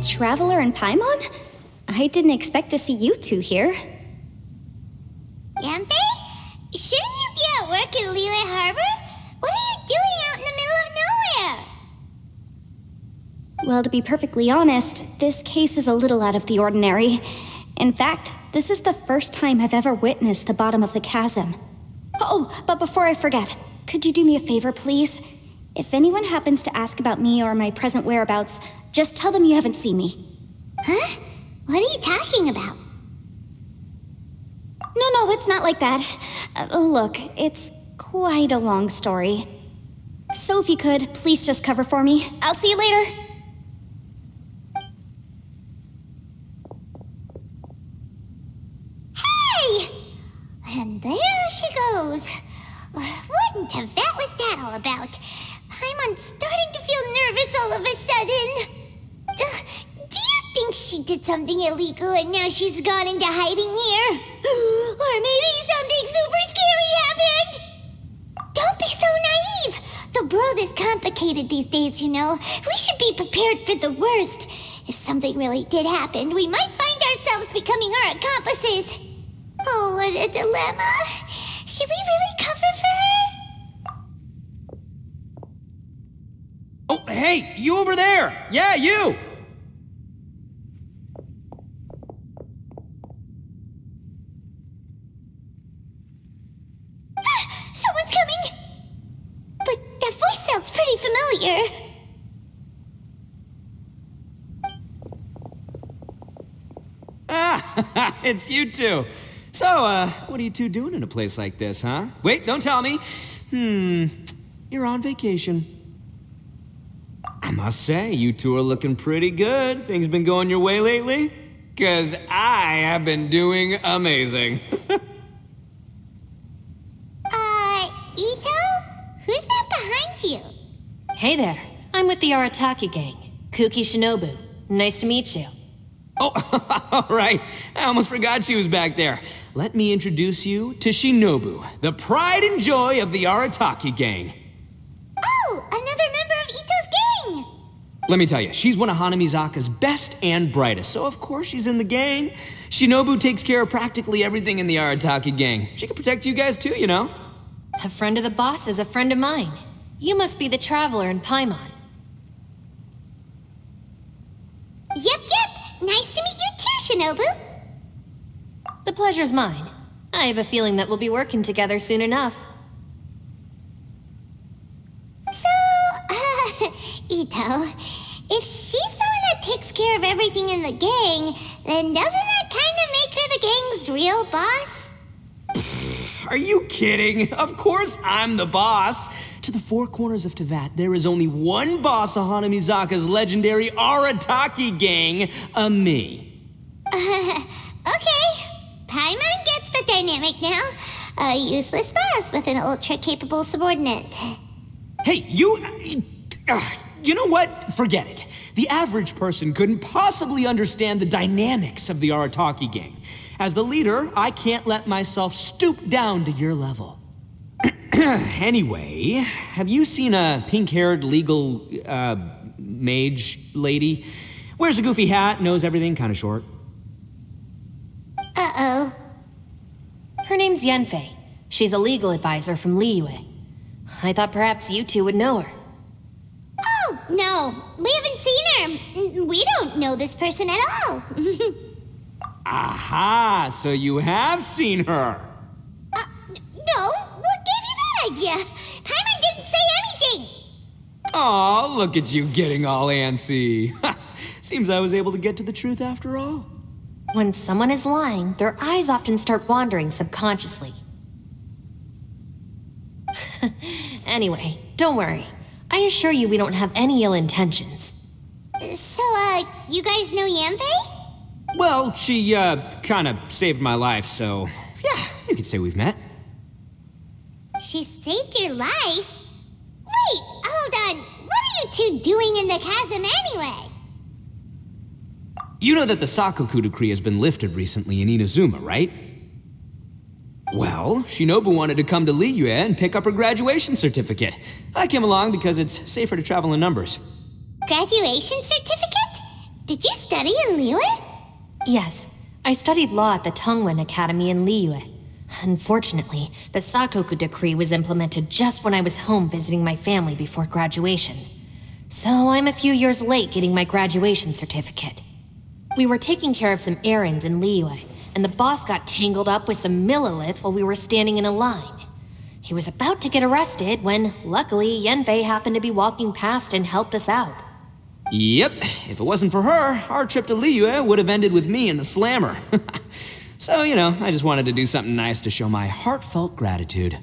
Traveler and Paimon? I didn't expect to see you two here. Yanfei? Shouldn't you be at work in Liyue Harbor? What are you doing out in the middle of nowhere? Well, to be perfectly honest, this case is a little out of the ordinary. In fact, this is the first time I've ever witnessed the bottom of the chasm. Oh, but before I forget, could you do me a favor, please? If anyone happens to ask about me or my present whereabouts, just tell them you haven't seen me. Huh? What are you talking about? No, it's not like that. Look, it's quite a long story. So if you could, please just cover for me. I'll see you later. Hey! And there she goes. What in Tibet was that all about? I'm starting to feel nervous all of a sudden. Do you think she did something illegal and now she's gone into hiding here? Or maybe something super scary happened? Don't be so naive. The world is complicated these days, you know. We should be prepared for the worst. If something really did happen, we might find ourselves becoming her accomplices. Oh, what a dilemma. Should we really cover for her? Oh, hey, you over there! Yeah, you! Someone's coming! But that voice sounds pretty familiar. Ah, it's you two. So, what are you two doing in a place like this, huh? Wait, don't tell me. You're on vacation. I must say, you two are looking pretty good. Things been going your way lately? 'Cause I have been doing amazing. Ito? Who's that behind you? Hey there, I'm with the Arataki gang. Kuki Shinobu. Nice to meet you. Oh, all right. I almost forgot she was back there. Let me introduce you to Shinobu, the pride and joy of the Arataki gang. Oh, another member of Ito's gang! Let me tell you, she's one of Hanamizaka's best and brightest, so of course she's in the gang. Shinobu takes care of practically everything in the Arataki gang. She can protect you guys too, you know. A friend of the boss is a friend of mine. You must be the Traveler in Paimon. Yep. Nice to meet you too, Shinobu. The pleasure's mine. I have a feeling that we'll be working together soon enough. So, Ito, if she's the one that takes care of everything in the gang, then doesn't that kind of make her the gang's real boss? Are you kidding? Of course I'm the boss. To the four corners of Teyvat, there is only one boss of Hanamizaka's legendary Arataki gang, me. Okay. Paimon gets the dynamic now. A useless boss with an ultra-capable subordinate. Hey, you know what? Forget it. The average person couldn't possibly understand the dynamics of the Arataki gang. As the leader, I can't let myself stoop down to your level. Anyway, have you seen a pink-haired legal, mage lady? Wears a goofy hat, knows everything, kinda short. Uh-oh. Her name's Yanfei. She's a legal advisor from Liyue. I thought perhaps you two would know her. Oh, no. We haven't seen her. We don't know this person at all. Aha, so you have seen her. No. What gave you that idea? Paimon didn't say anything. Aw, look at you getting all antsy. Seems I was able to get to the truth after all. When someone is lying, their eyes often start wandering subconsciously. Anyway, don't worry. I assure you we don't have any ill intentions. So, you guys know Yanfei? Well, she, kinda saved my life, so yeah, you could say we've met. She saved your life? Wait, hold on. What are you two doing in the chasm anyway? You know that the Sakoku decree has been lifted recently in Inazuma, right? Well, Shinobu wanted to come to Liyue and pick up her graduation certificate. I came along because it's safer to travel in numbers. Graduation certificate? Did you study in Liyue? Yes, I studied law at the Tongwen Academy in Liyue. Unfortunately, the Sakoku decree was implemented just when I was home visiting my family before graduation. So I'm a few years late getting my graduation certificate. We were taking care of some errands in Liyue, and the boss got tangled up with some Millilith while we were standing in a line. He was about to get arrested when, luckily, Yenfei happened to be walking past and helped us out. Yep, if it wasn't for her, our trip to Liyue would have ended with me in the slammer. So, I just wanted to do something nice to show my heartfelt gratitude.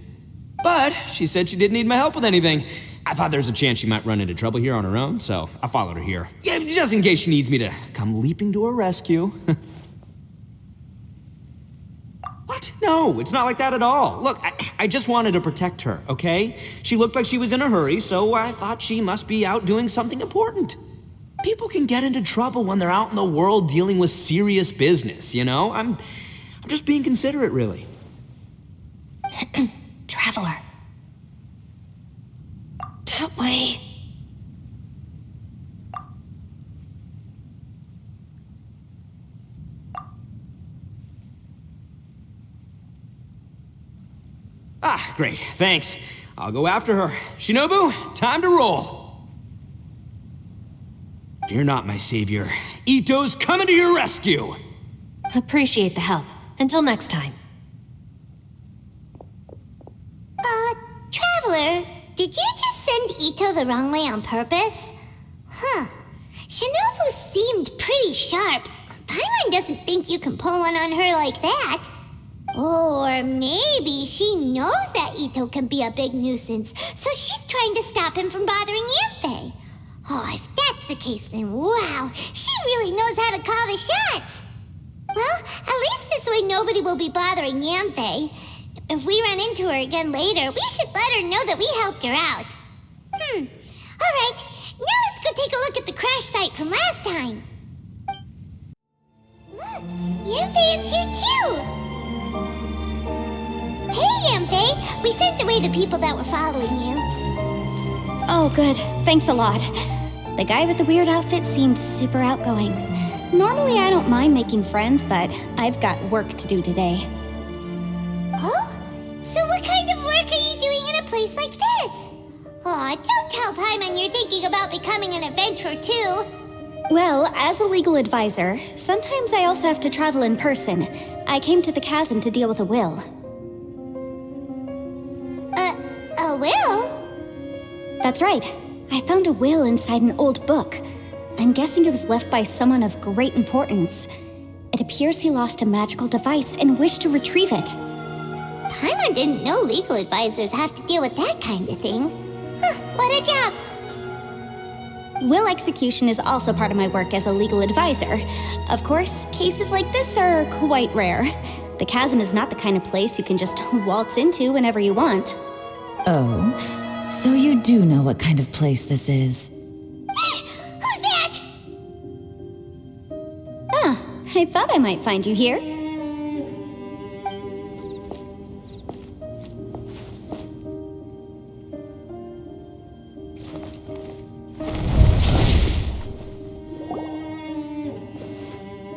But she said she didn't need my help with anything. I thought there's a chance she might run into trouble here on her own, so I followed her here. Yeah, just in case she needs me to come leaping to her rescue. What? No, it's not like that at all. Look, I just wanted to protect her, okay? She looked like she was in a hurry, so I thought she must be out doing something important. People can get into trouble when they're out in the world dealing with serious business, I'm just being considerate, really. Traveler. That way. Ah, great, thanks. I'll go after her. Shinobu, time to roll. Fear not, my savior. Ito's coming to your rescue! Appreciate the help. Until next time. Traveler, did you just send Ito the wrong way on purpose? Huh. Shinobu seemed pretty sharp. Paimon doesn't think you can pull one on her like that. Or maybe she knows that Ito can be a big nuisance, so she's trying to stop him from bothering Yanfei. Oh, if that's the case, then wow, she really knows how to call the shots. Well, at least this way nobody will be bothering Yanfei. If we run into her again later, we should let her know that we helped her out. Alright, now let's go take a look at the crash site from last time. Look, Yanfei is here too! Hey, Yanfei! We sent away the people that were following you. Oh, good. Thanks a lot. The guy with the weird outfit seemed super outgoing. Normally I don't mind making friends, but I've got work to do today. Oh? So what kind of work are you doing in a place like this? Aw, don't tell Paimon you're thinking about becoming an adventurer too. Well, as a legal advisor, sometimes I also have to travel in person. I came to the chasm to deal with a will. A will? That's right. I found a will inside an old book. I'm guessing it was left by someone of great importance. It appears he lost a magical device and wished to retrieve it. Paimon didn't know legal advisors have to deal with that kind of thing. Huh, what a job! Will execution is also part of my work as a legal advisor. Of course, cases like this are quite rare. The chasm is not the kind of place you can just waltz into whenever you want. Oh, so you do know what kind of place this is. Who's that? Ah, I thought I might find you here.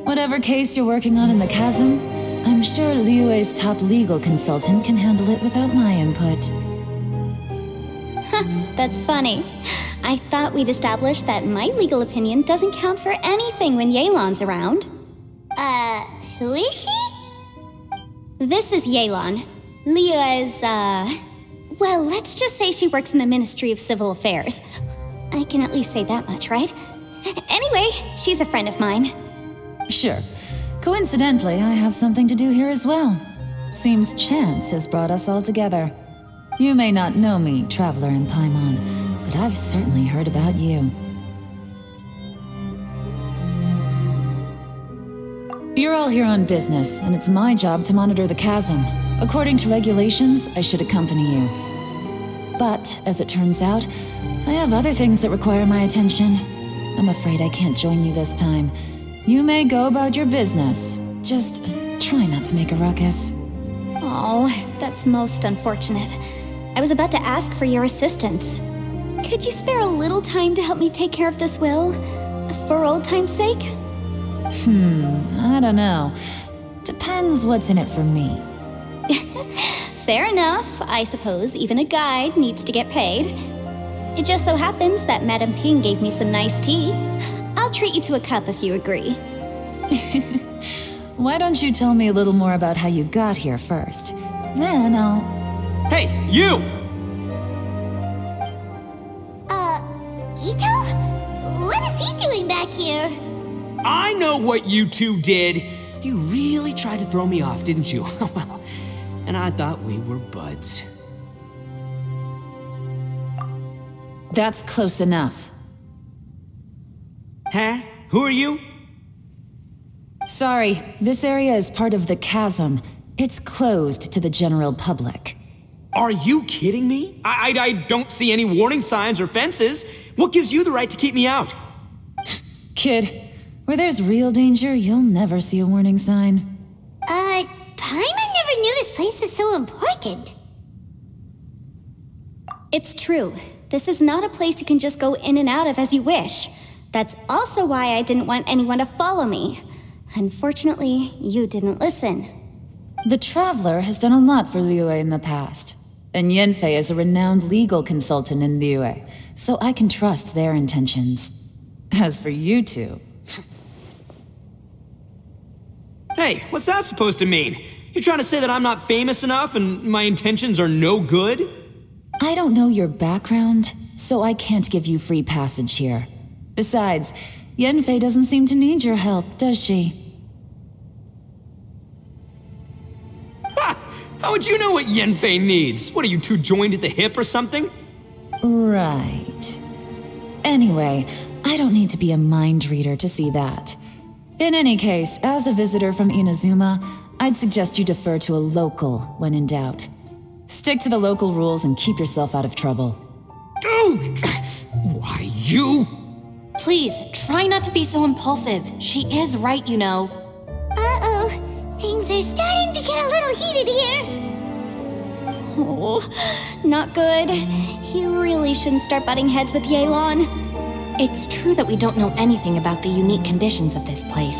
Whatever case you're working on in the chasm, I'm sure Liyue's top legal consultant can handle it without my input. That's funny. I thought we'd established that my legal opinion doesn't count for anything when Yelan's around. Who is she? This is Yelan. Liyue's, well, let's just say she works in the Ministry of Civil Affairs. I can at least say that much, right? Anyway, she's a friend of mine. Sure. Coincidentally, I have something to do here as well. Seems chance has brought us all together. You may not know me, Traveler in Paimon, but I've certainly heard about you. You're all here on business, and it's my job to monitor the chasm. According to regulations, I should accompany you. But, as it turns out, I have other things that require my attention. I'm afraid I can't join you this time. You may go about your business. Just try not to make a ruckus. Oh, that's most unfortunate. I was about to ask for your assistance. Could you spare a little time to help me take care of this will? For old time's sake? I don't know. Depends what's in it for me. Fair enough. I suppose even a guide needs to get paid. It just so happens that Madame Ping gave me some nice tea. I'll treat you to a cup if you agree. Why don't you tell me a little more about how you got here first? Then I'll... Hey, you! Ito? What is he doing back here? I know what you two did. You really tried to throw me off, didn't you? Well, and I thought we were buds. That's close enough. Huh? Who are you? Sorry, this area is part of the chasm. It's closed to the general public. Are you kidding me? I don't see any warning signs or fences. What gives you the right to keep me out? Kid, where there's real danger, you'll never see a warning sign. Paimon never knew this place was so important. It's true. This is not a place you can just go in and out of as you wish. That's also why I didn't want anyone to follow me. Unfortunately, you didn't listen. The Traveler has done a lot for Liyue in the past. And Yanfei is a renowned legal consultant in Liyue, so I can trust their intentions. As for you two... Hey, what's that supposed to mean? You trying to say that I'm not famous enough and my intentions are no good? I don't know your background, so I can't give you free passage here. Besides, Yanfei doesn't seem to need your help, does she? How would you know what Yanfei needs? What, are you two joined at the hip or something? Right. Anyway, I don't need to be a mind reader to see that. In any case, as a visitor from Inazuma, I'd suggest you defer to a local when in doubt. Stick to the local rules and keep yourself out of trouble. Dude! Why, you? Please, try not to be so impulsive. She is right, you know. Uh-oh. Things are starting to get a little heated here. Oh, not good. He really shouldn't start butting heads with Yelan. It's true that we don't know anything about the unique conditions of this place,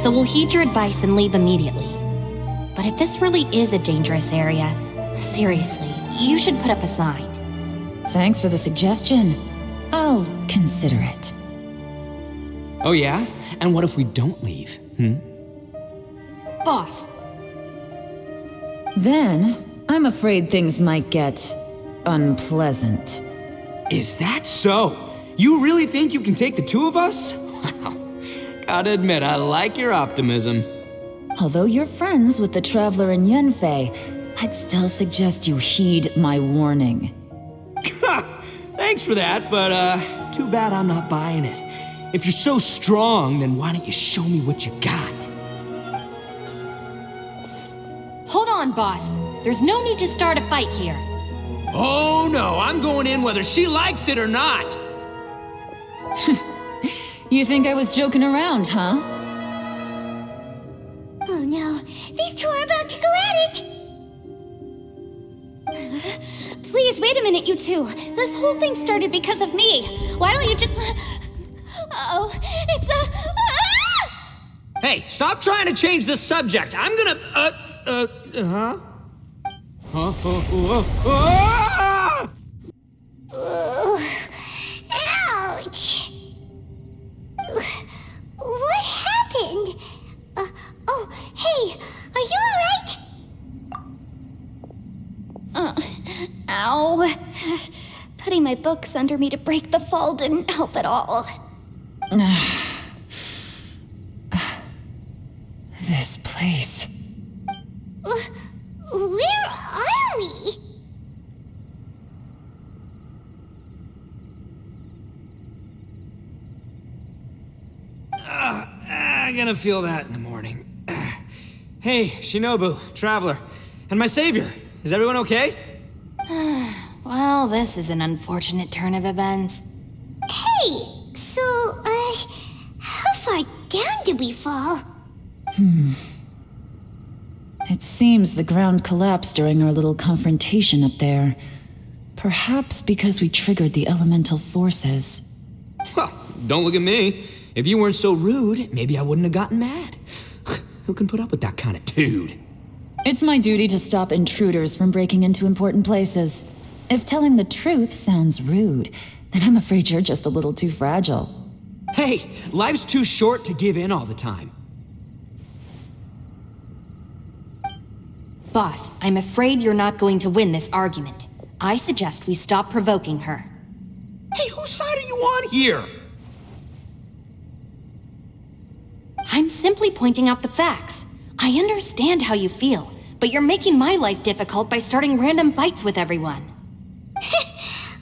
so we'll heed your advice and leave immediately. But if this really is a dangerous area, seriously, you should put up a sign. Thanks for the suggestion. I'll consider it. Oh yeah? And what if we don't leave? Boss, Then, I'm afraid things might get unpleasant. Is that so? You really think you can take the two of us? Wow. Gotta admit, I like your optimism. Although you're friends with the Traveler and Yanfei, I'd still suggest you heed my warning. Thanks for that, but too bad I'm not buying it. If you're so strong, then why don't you show me what you got? hold on, boss. There's no need to start a fight here. Oh no, I'm going in whether she likes it or not. You think I was joking around, huh? Oh no, these two are about to go at it! Please, wait a minute, you two. This whole thing started because of me. Why don't you just... Uh-oh, it's a... Ah! Hey, stop trying to change the subject. I'm gonna, Huh? Ah! Ouch! What happened? Oh, hey, are you alright? Ow. Putting my books under me to break the fall didn't help at all. This place. Where are we? I'm gonna feel that in the morning. Hey, Shinobu, Traveler, and my savior. Is everyone okay? Well, this is an unfortunate turn of events. Hey, so, how far down did we fall? It seems the ground collapsed during our little confrontation up there. Perhaps because we triggered the elemental forces. Well, don't look at me. If you weren't so rude, maybe I wouldn't have gotten mad. Who can put up with that kind of dude? It's my duty to stop intruders from breaking into important places. If telling the truth sounds rude, then I'm afraid you're just a little too fragile. Hey, life's too short to give in all the time. Boss, I'm afraid you're not going to win this argument. I suggest we stop provoking her. Hey, whose side are you on here? I'm simply pointing out the facts. I understand how you feel, but you're making my life difficult by starting random fights with everyone.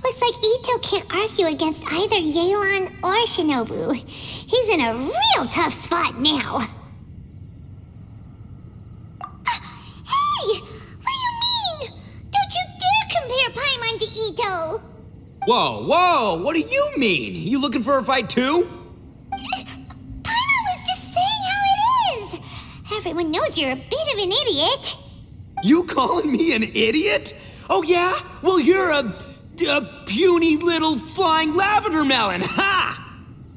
Looks like Ito can't argue against either Yelan or Shinobu. He's in a real tough spot now. Hey! What do you mean? Don't you dare compare Paimon to Ito! Whoa, whoa, what do you mean? You looking for a fight too? Paimon was just saying how it is! Everyone knows you're a bit of an idiot. You calling me an idiot? Oh yeah? Well, you're a puny little flying lavender melon, ha!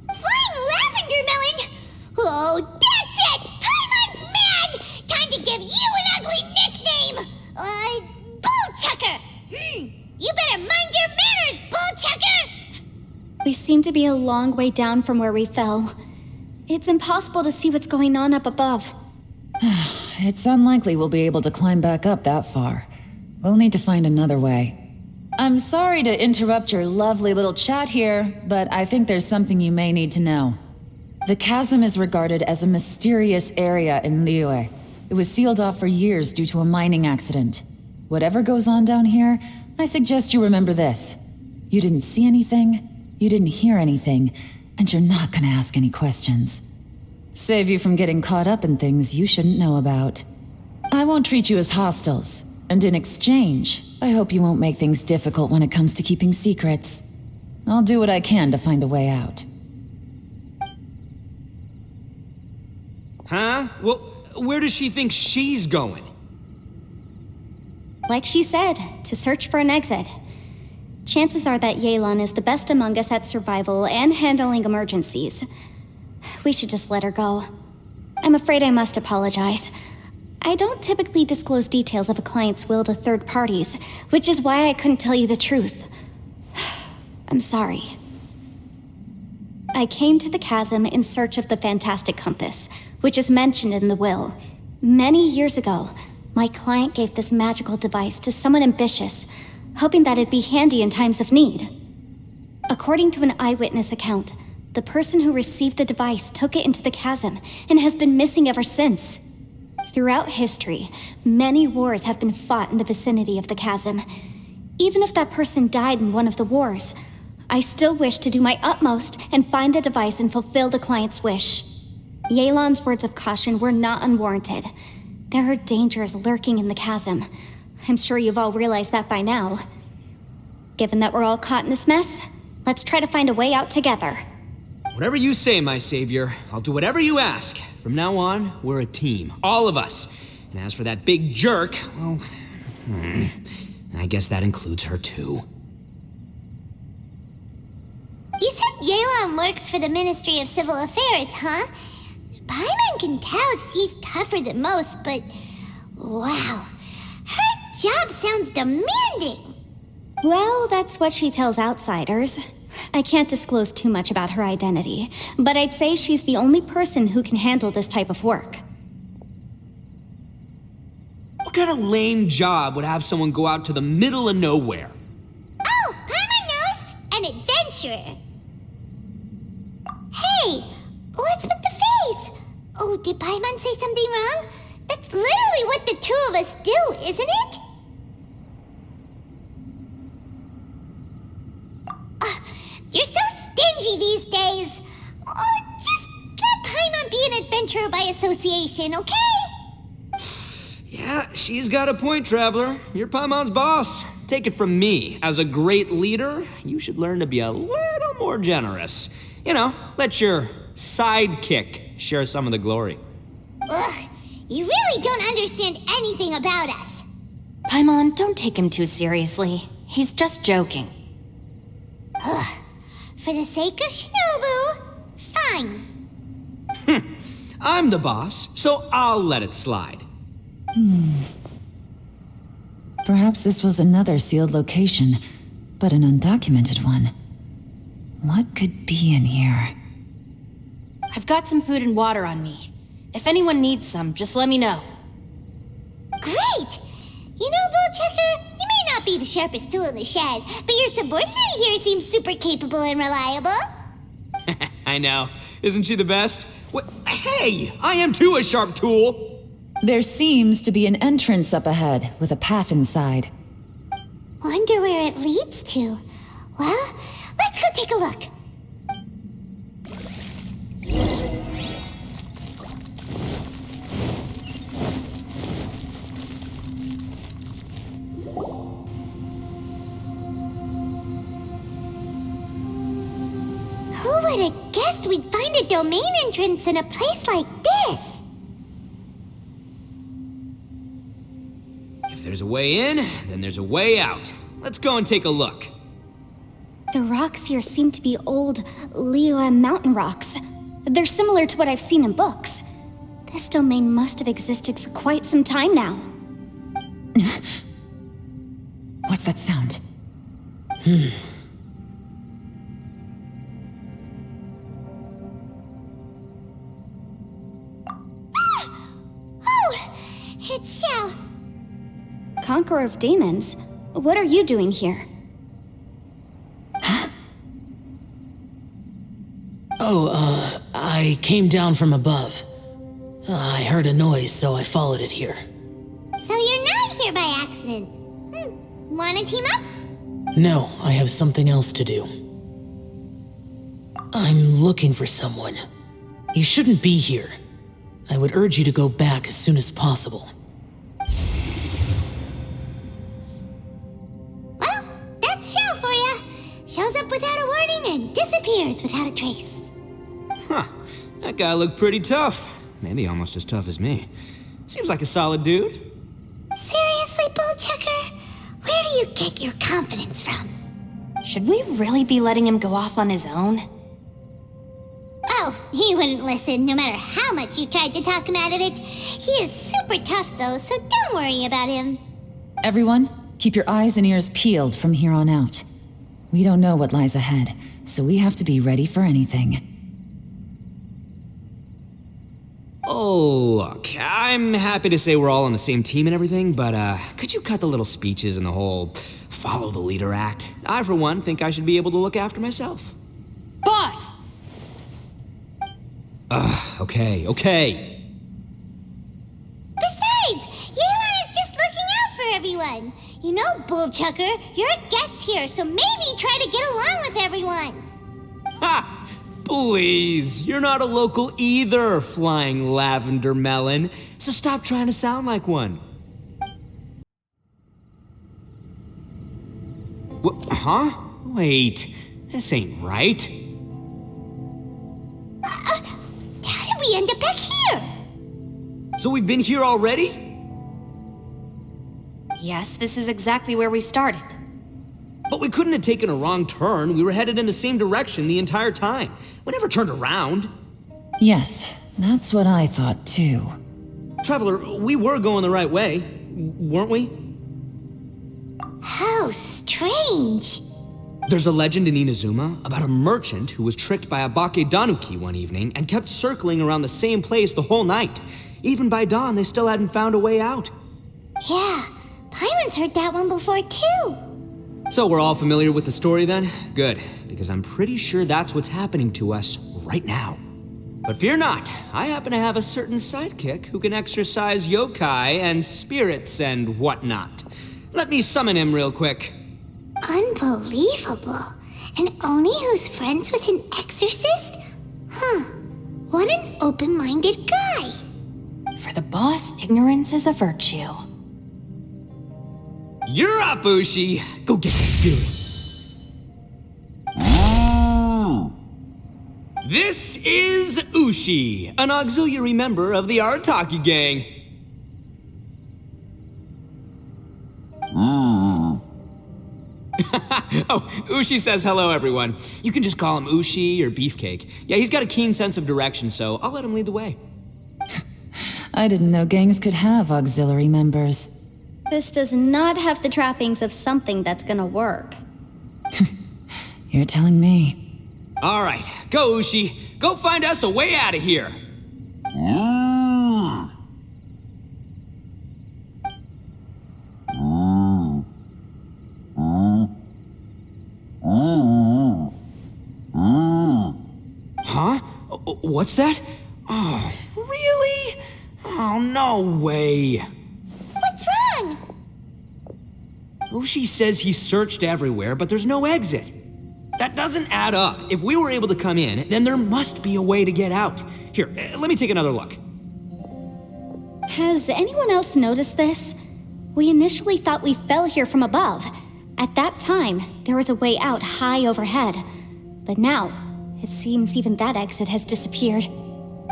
Flying lavender melon? Oh, that's it! Paimon's mad! Time to give you an ugly nickname! Bullchucker! You better mind your manners, Bullchucker! We seem to be a long way down from where we fell. It's impossible to see what's going on up above. It's unlikely we'll be able to climb back up that far. We'll need to find another way. I'm sorry to interrupt your lovely little chat here, but I think there's something you may need to know. The chasm is regarded as a mysterious area in Liyue. It was sealed off for years due to a mining accident. Whatever goes on down here, I suggest you remember this. You didn't see anything, you didn't hear anything, and you're not gonna ask any questions. Save you from getting caught up in things you shouldn't know about. I won't treat you as hostiles, and in exchange, I hope you won't make things difficult when it comes to keeping secrets. I'll do what I can to find a way out. Huh? Well, where does she think she's going? Like she said, to search for an exit. Chances are that Yelan is the best among us at survival and handling emergencies. We should just let her go. I'm afraid I must apologize. I don't typically disclose details of a client's will to third parties, which is why I couldn't tell you the truth. I'm sorry. I came to the chasm in search of the fantastic compass, which is mentioned in the will. Many years ago, my client gave this magical device to someone ambitious, hoping that it'd be handy in times of need. According to an eyewitness account, the person who received the device took it into the chasm and has been missing ever since. Throughout history, many wars have been fought in the vicinity of the chasm. Even if that person died in one of the wars, I still wish to do my utmost and find the device and fulfill the client's wish. Yelan's words of caution were not unwarranted. There are dangers lurking in the chasm. I'm sure you've all realized that by now. Given that we're all caught in this mess, let's try to find a way out together. Whatever you say, my savior. I'll do whatever you ask. From now on, we're a team. All of us. And as for that big jerk, well, I guess that includes her too. You said Yelan works for the Ministry of Civil Affairs, huh? Paimon can tell she's tougher than most, but wow, her job sounds demanding. Well, that's what she tells outsiders. I can't disclose too much about her identity, but I'd say she's the only person who can handle this type of work. What kind of lame job would have someone go out to the middle of nowhere? Oh, Paimon knows! An adventurer. Hey, what's with the face? Oh, did Paimon say something wrong? That's literally what the two of us do, isn't it? You're so stingy these days. Oh, just let Paimon be an adventurer by association, okay? Yeah, she's got a point, Traveler. You're Paimon's boss. Take it from me. As a great leader, you should learn to be a little more generous. You know, let your sidekick share some of the glory. Ugh, you really don't understand anything about us. Paimon, don't take him too seriously. He's just joking. For the sake of Shinobu, fine. I'm the boss, so I'll let it slide. Perhaps this was another sealed location, but an undocumented one. What could be in here? I've got some food and water on me. If anyone needs some, just let me know. Great! You know, Bullchecker, you may not be the sharpest tool in the shed, but your subordinate here seems super capable and reliable. I know. Isn't she the best? Hey, I am too a sharp tool. There seems to be an entrance up ahead, with a path inside. Wonder where it leads to. Well, let's go take a look. Who would have guessed we'd find a domain entrance in a place like this? If there's a way in, then there's a way out. Let's go and take a look. The rocks here seem to be old Liyue mountain rocks. They're similar to what I've seen in books. This domain must have existed for quite some time now. What's that sound? Oh, it's Xiao. Conqueror of Demons, what are you doing here? I came down from above. I heard a noise, so I followed it here. So you're not here by accident. Wanna team up? No, I have something else to do. I'm looking for someone. You shouldn't be here. I would urge you to go back as soon as possible. Well, that's Xiao for ya. Shows up without a warning and disappears without a trace. Huh. That guy looked pretty tough. Maybe almost as tough as me. Seems like a solid dude. Seriously, Bullchecker? Where do you get your confidence from? Should we really be letting him go off on his own? Oh, he wouldn't listen no matter how much you tried to talk him out of it. He is super tough though, so don't worry about him. Everyone, keep your eyes and ears peeled from here on out. We don't know what lies ahead, so we have to be ready for anything. Oh, look, I'm happy to say we're all on the same team and everything, but could you cut the little speeches and the whole follow the leader act? I, for one, think I should be able to look after myself. Boss! Okay. Besides, Yelan is just looking out for everyone. You know, Bullchucker, you're a guest here, so maybe try to get along with everyone. Ha! Please, you're not a local either, flying lavender melon, so stop trying to sound like one. What, huh? Wait, this ain't right. How did we end up back here? So we've been here already? Yes, this is exactly where we started. But we couldn't have taken a wrong turn. We were headed in the same direction the entire time. We never turned around. Yes, that's what I thought too. Traveler, we were going the right way, weren't we? How strange. There's a legend in Inazuma about a merchant who was tricked by a Bakedanuki one evening and kept circling around the same place the whole night. Even by dawn, they still hadn't found a way out. Yeah, Paimon's heard that one before too. So we're all familiar with the story then? Good, because I'm pretty sure that's what's happening to us right now. But fear not, I happen to have a certain sidekick who can exercise yokai and spirits and whatnot. Let me summon him real quick. Unbelievable. And Oni who's friends with an exorcist? Huh. What an open-minded guy. For the boss, ignorance is a virtue. You're up, Ushi! Go get that spirit. This is Ushi, an auxiliary member of the Arataki gang. Oh, Ushi says hello, everyone. You can just call him Ushi or Beefcake. Yeah, he's got a keen sense of direction, so I'll let him lead the way. I didn't know gangs could have auxiliary members. This does not have the trappings of something that's gonna work. You're telling me. All right, go, Ushi. Go find us a way out of here. Huh? What's that? Oh, really? Oh, no way. What's wrong? Ushi says he searched everywhere, but there's no exit. That doesn't add up. If we were able to come in, then there must be a way to get out. Here, let me take another look. Has anyone else noticed this? We initially thought we fell here from above. At that time, there was a way out high overhead. But now, it seems even that exit has disappeared.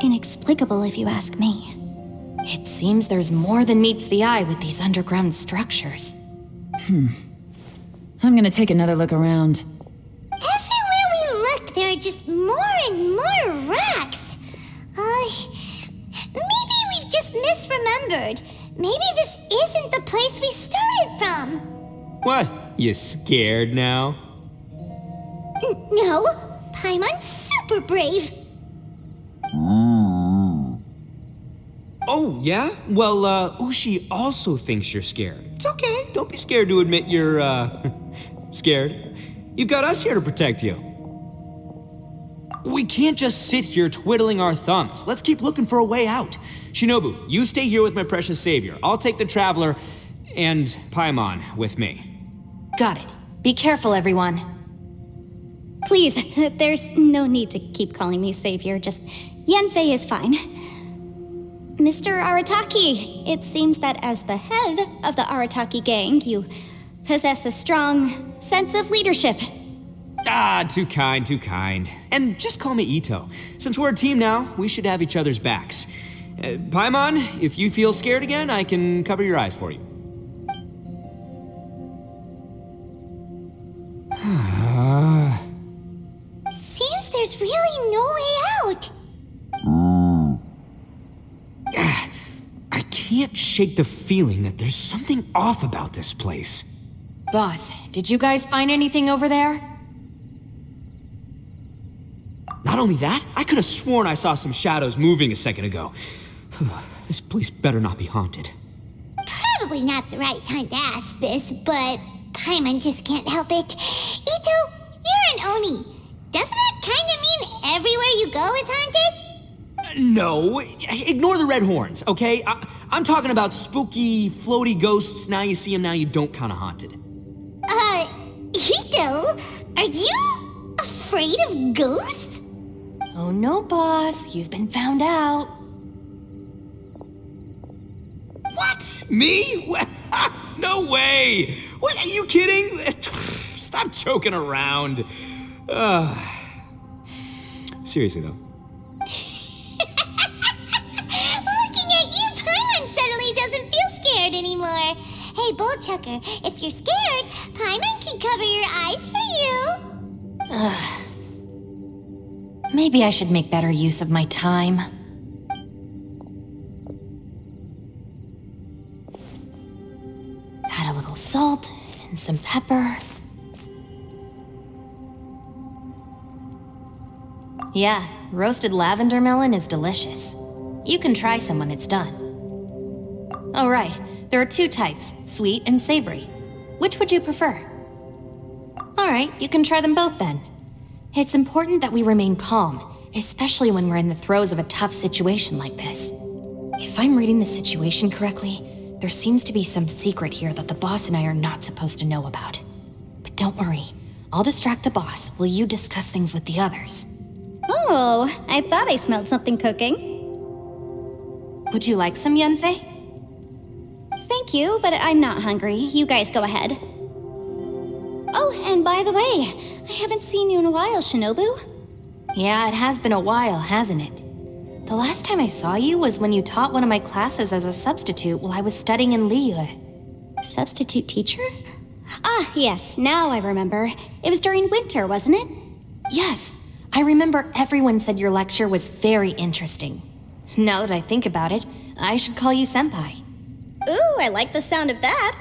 Inexplicable, if you ask me. It seems there's more than meets the eye with these underground structures. I'm gonna take another look around. Everywhere we look, there are just more and more rocks. Maybe we've just misremembered. Maybe this isn't the place we started from. What? You scared now? No, Paimon's super brave. Oh, yeah? Well, Ushi also thinks you're scared. It's okay. Don't be scared to admit you're, scared. You've got us here to protect you. We can't just sit here twiddling our thumbs. Let's keep looking for a way out. Shinobu, you stay here with my precious savior. I'll take the Traveler and Paimon with me. Got it. Be careful, everyone. Please, there's no need to keep calling me savior, just Yanfei is fine. Mr. Arataki, it seems that as the head of the Arataki gang, you possess a strong sense of leadership. Ah, too kind, too kind. And just call me Ito. Since we're a team now, we should have each other's backs. Paimon, if you feel scared again, I can cover your eyes for you. Seems there's really no way out. I can't shake the feeling that there's something off about this place. Boss, did you guys find anything over there? Not only that, I could have sworn I saw some shadows moving a second ago. This place better not be haunted. Probably not the right time to ask this, but Paimon just can't help it. Ito, you're an Oni. Doesn't that kind of mean everywhere you go is haunted? No, ignore the red horns, okay? I'm talking about spooky, floaty ghosts. Now you see them, now you don't kind of haunted. Ito, are you afraid of ghosts? Oh no, boss. You've been found out. What? Me? No way! What, are you kidding? Stop joking around. Seriously, though. Looking at you, Paimon suddenly doesn't feel scared anymore. Hey, Bullchucker, if you're scared, Paimon can cover your eyes for you. Maybe I should make better use of my time. Add a little salt and some pepper. Yeah, roasted lavender melon is delicious. You can try some when it's done. Oh right, there are two types, sweet and savory. Which would you prefer? Alright, you can try them both then. It's important that we remain calm, especially when we're in the throes of a tough situation like this. If I'm reading the situation correctly, there seems to be some secret here that the boss and I are not supposed to know about. But don't worry, I'll distract the boss while you discuss things with the others. Oh, I thought I smelled something cooking. Would you like some, Yanfei? Thank you, but I'm not hungry. You guys go ahead. Oh, and by the way, I haven't seen you in a while, Shinobu. Yeah, it has been a while, hasn't it? The last time I saw you was when you taught one of my classes as a substitute while I was studying in Liyue. Substitute teacher? Ah, yes, now I remember. It was during winter, wasn't it? Yes, I remember everyone said your lecture was very interesting. Now that I think about it, I should call you Senpai. Ooh, I like the sound of that.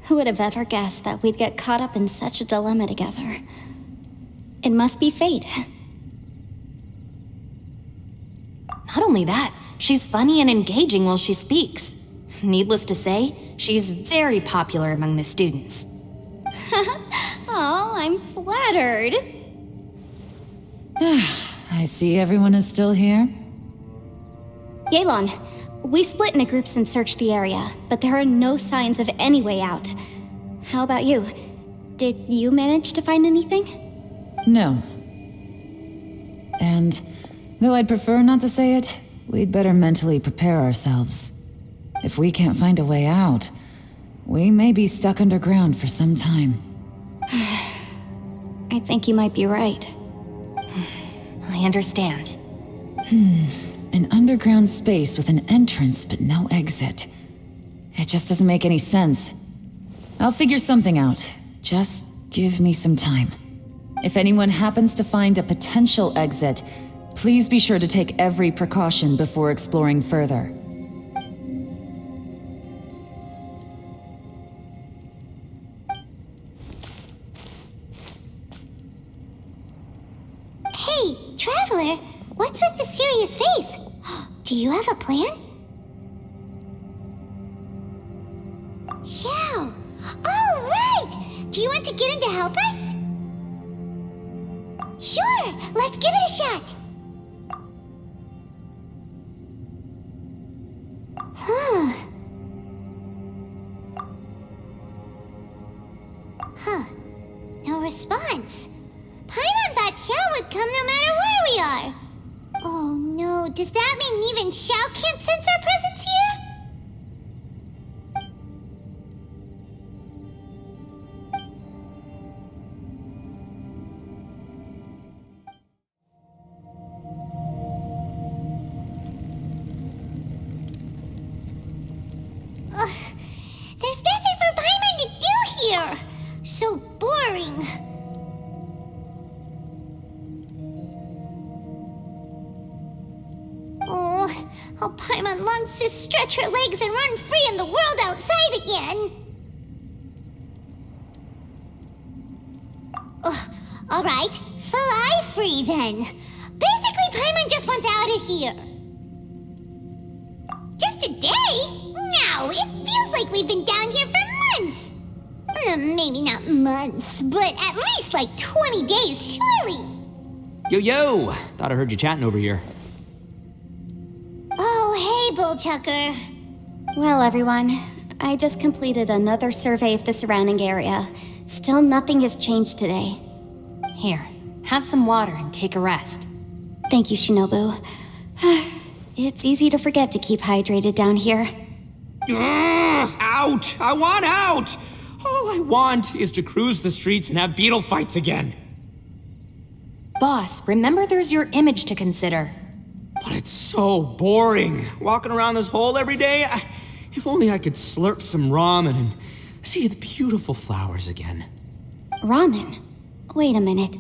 Who would have ever guessed that we'd get caught up in such a dilemma together? It must be fate. Not only that, she's funny and engaging while she speaks. Needless to say, she's very popular among the students. Oh, I'm flattered. I see everyone is still here. Yelan, we split into groups and searched the area, but there are no signs of any way out. How about you? Did you manage to find anything? No. And though I'd prefer not to say it, we'd better mentally prepare ourselves. If we can't find a way out, we may be stuck underground for some time. I think you might be right. I understand. An underground space with an entrance but no exit. It just doesn't make any sense. I'll figure something out. Just give me some time. If anyone happens to find a potential exit, please be sure to take every precaution before exploring further. Hey, Traveler, what's with the serious face? Do you have a plan? Yeah. Oh, right! Do you want to get in to help us? Sure, let's give it a shot. Huh. No response. Paimon thought Xiao would come no matter where we are. Oh no, does that mean even Xiao can't sense our presence here? There's nothing for Paimon to do here. So boring. Oh, Paimon longs to stretch her legs and run free in the world outside again. Alright, fly free then. Basically, Paimon just wants out of here. Just a day? No, it feels like we've been down here for months. Maybe not months, but at least like 20 days, surely. Yo! Thought I heard you chatting over here. Oh, hey, Bullchucker. Well, everyone, I just completed another survey of the surrounding area. Still nothing has changed today. Here, have some water and take a rest. Thank you, Shinobu. It's easy to forget to keep hydrated down here. Out! I want out! All I want is to cruise the streets and have beetle fights again. Boss, remember there's your image to consider. But it's so boring, walking around this hole every day. If only I could slurp some ramen and see the beautiful flowers again. Ramen? Wait a minute.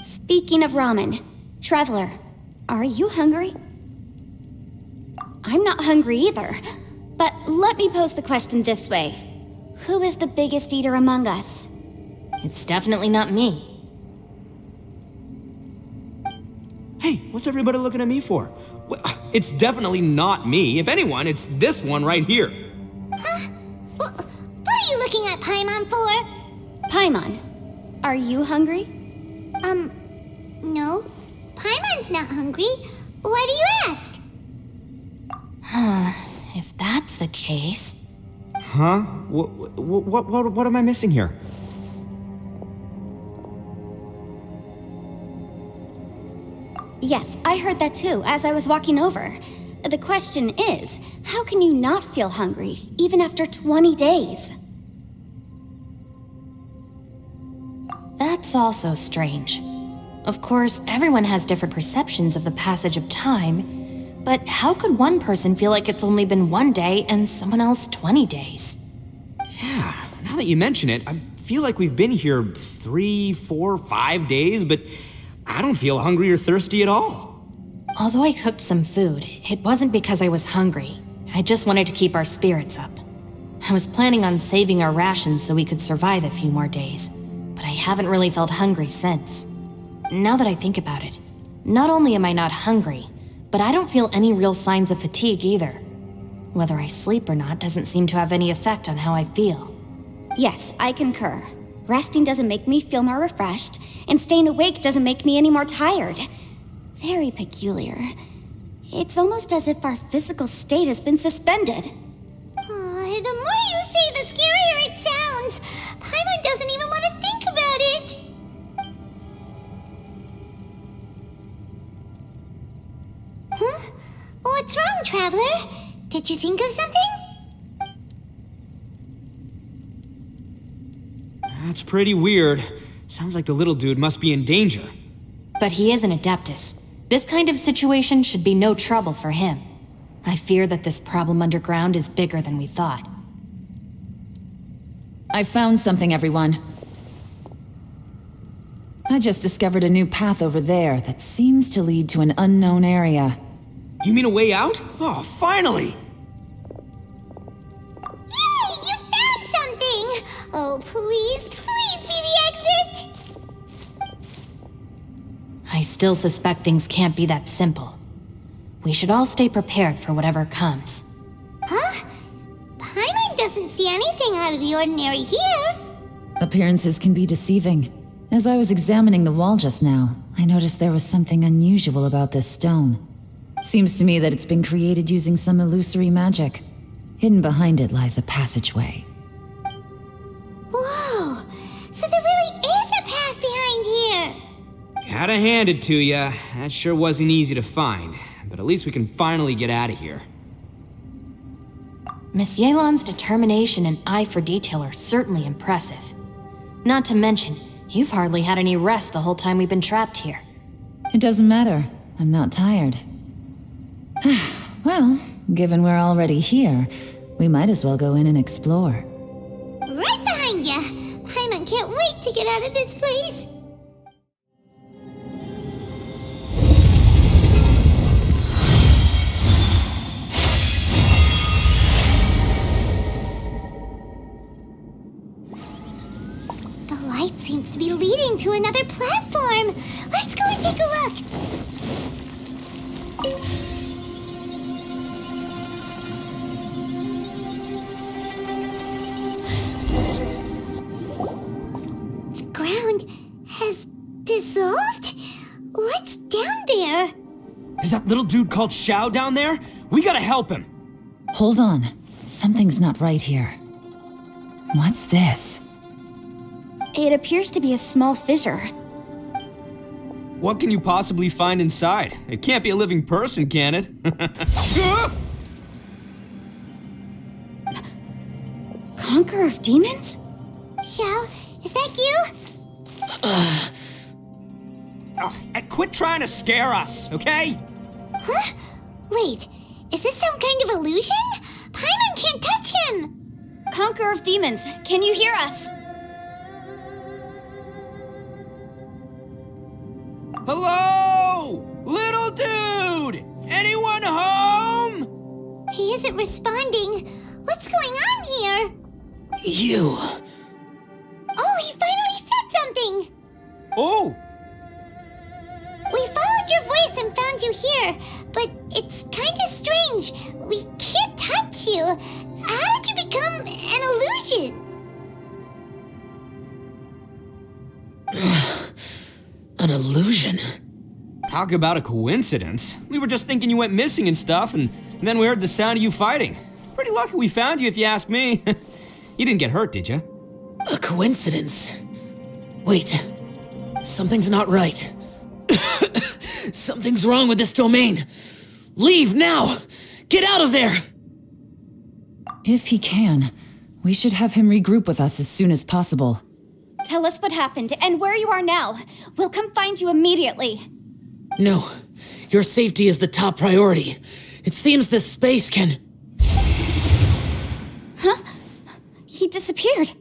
Speaking of ramen, Traveler, are you hungry? I'm not hungry either. But let me pose the question this way. Who is the biggest eater among us? It's definitely not me. Hey, what's everybody looking at me for? It's definitely not me. If anyone, it's this one right here. Huh? What are you looking at Paimon for? Paimon, are you hungry? No. Paimon's not hungry. Why do you ask? If that's the case... Huh? What am I missing here? Yes, I heard that too, as I was walking over. The question is, how can you not feel hungry, even after 20 days? That's also strange. Of course, everyone has different perceptions of the passage of time, But how could one person feel like it's only been 1 day and someone else 20 days? Yeah, now that you mention it, I feel like we've been here 3, 4, 5 days, but I don't feel hungry or thirsty at all. Although I cooked some food, it wasn't because I was hungry. I just wanted to keep our spirits up. I was planning on saving our rations so we could survive a few more days, but I haven't really felt hungry since. Now that I think about it, not only am I not hungry, but I don't feel any real signs of fatigue either. Whether I sleep or not doesn't seem to have any effect on how I feel. Yes, I concur. Resting doesn't make me feel more refreshed, and staying awake doesn't make me any more tired. Very peculiar. It's almost as if our physical state has been suspended. The more you say, the scarier it sounds. Paimon doesn't even want to think about it. Huh? What's wrong, Traveler? Did you think of something? That's pretty weird. Sounds like the little dude must be in danger. But he is an Adeptus. This kind of situation should be no trouble for him. I fear that this problem underground is bigger than we thought. I found something, everyone. I just discovered a new path over there that seems to lead to an unknown area. You mean a way out? Oh, finally! Yay! You found something! Oh, please be the exit! I still suspect things can't be that simple. We should all stay prepared for whatever comes. Huh? Paimon doesn't see anything out of the ordinary here. Appearances can be deceiving. As I was examining the wall just now, I noticed there was something unusual about this stone. Seems to me that it's been created using some illusory magic. Hidden behind it lies a passageway. Whoa! So there really is a path behind here! Gotta hand it to ya. That sure wasn't easy to find. But at least we can finally get out of here. Miss Yelan's determination and eye for detail are certainly impressive. Not to mention, you've hardly had any rest the whole time we've been trapped here. It doesn't matter. I'm not tired. Well, given we're already here, we might as well go in and explore. Right behind ya! Paimon can't wait to get out of this place! The light seems to be leading to another platform! Let's go and take a look! The ground has dissolved? What's down there? Is that little dude called Xiao down there? We gotta help him. Hold on. Something's not right here. What's this? It appears to be a small fissure. What can you possibly find inside? It can't be a living person, can it? Conqueror of demons? Xiao, is that you? Oh, and quit trying to scare us, okay? Huh? Wait, is this some kind of illusion? Paimon can't touch him! Conqueror of demons, can you hear us? Hello? Little dude! Anyone home? He isn't responding. What's going on here? You. Oh, he finally said something! Oh! We followed your voice and found you here, but it's kinda strange. We can't touch you. How did you become an illusion? An illusion? Talk about a coincidence. We were just thinking you went missing and stuff, and then we heard the sound of you fighting. Pretty lucky we found you, if you ask me. You didn't get hurt, did you? A coincidence? Wait. Something's not right. Something's wrong with this domain. Leave now! Get out of there! If he can, we should have him regroup with us as soon as possible. Tell us what happened and where you are now. We'll come find you immediately. No. Your safety is the top priority. It seems this space can... He disappeared.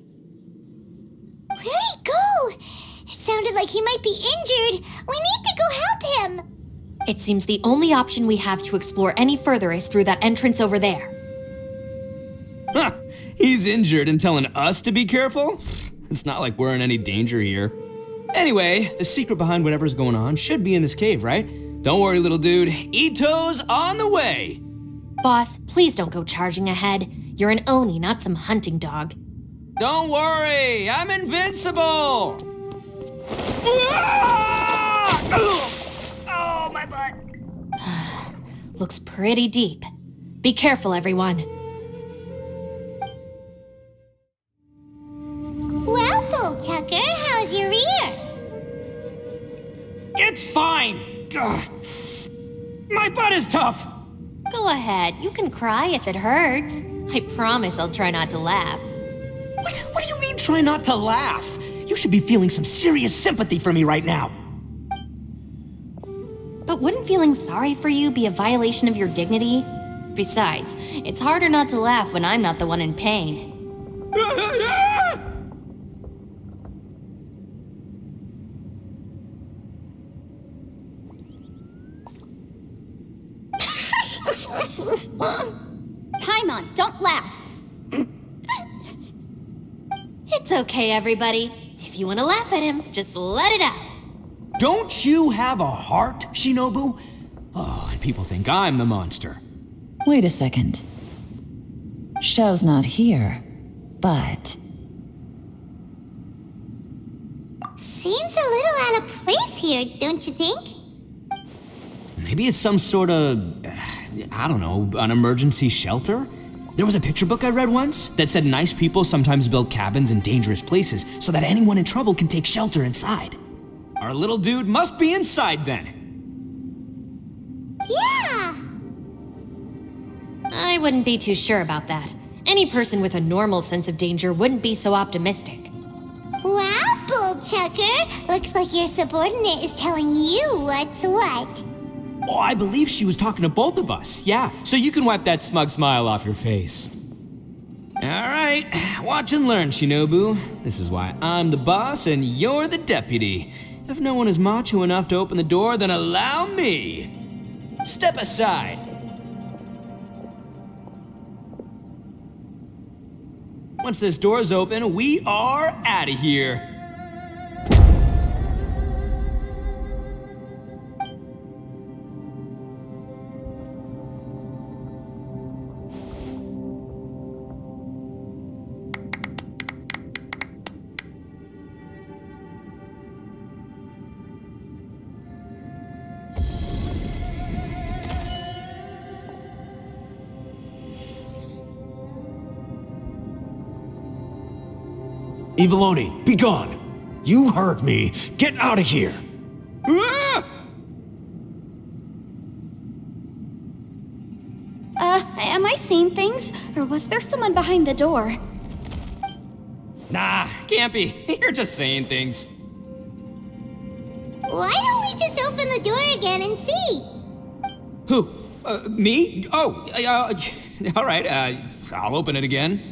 Where'd he go? It sounded like he might be injured. We need to go help him. It seems the only option we have to explore any further is through that entrance over there. Huh, he's injured and telling us to be careful? It's not like we're in any danger here. Anyway, the secret behind whatever's going on should be in this cave, right? Don't worry, little dude. Ito's on the way. Boss, please don't go charging ahead. You're an Oni, not some hunting dog. Don't worry, I'm invincible! Ah! Oh, my butt. Looks pretty deep. Be careful, everyone. Well, Bullchucker, how's your ear? It's fine! Ugh. My butt is tough! Go ahead, you can cry if it hurts. I promise I'll try not to laugh. What do you mean try not to laugh? You should be feeling some serious sympathy for me right now. But wouldn't feeling sorry for you be a violation of your dignity? Besides, it's harder not to laugh when I'm not the one in pain. Paimon, don't laugh. It's okay, everybody. If you want to laugh at him, just let it out. Don't you have a heart, Shinobu? Oh, and people think I'm the monster. Wait a second. Xiao's not here, but... Seems a little out of place here, don't you think? Maybe it's some sort of, I don't know, an emergency shelter? There was a picture book I read once that said nice people sometimes build cabins in dangerous places so that anyone in trouble can take shelter inside. Our little dude must be inside then. Yeah! I wouldn't be too sure about that. Any person with a normal sense of danger wouldn't be so optimistic. Wow, Bullchucker! Looks like your subordinate is telling you what's what. Oh, I believe she was talking to both of us. Yeah, so you can wipe that smug smile off your face. All right, watch and learn, Shinobu. This is why I'm the boss and you're the deputy. If no one is macho enough to open the door, then allow me. Step aside. Once this door's open, we are out of here. Eviloni, be gone! You heard me! Get out of here! Ah! Am I seeing things? Or was there someone behind the door? Nah, can't be. You're just saying things. Why don't we just open the door again and see? Who? Me? Oh, all right, I'll open it again.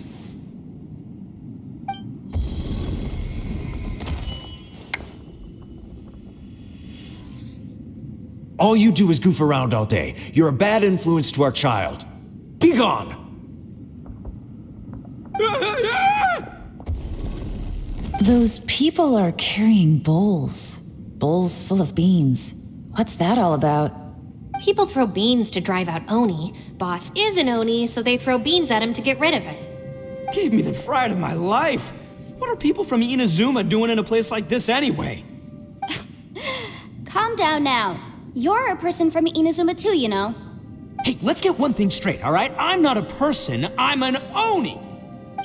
All you do is goof around all day. You're a bad influence to our child. Be gone! Those people are carrying bowls. Bowls full of beans. What's that all about? People throw beans to drive out Oni. Boss is an Oni, so they throw beans at him to get rid of him. Gave me the fright of my life. What are people from Inazuma doing in a place like this anyway? Calm down now. You're a person from Inazuma too, you know. Hey, let's get one thing straight, all right? I'm not a person, I'm an Oni.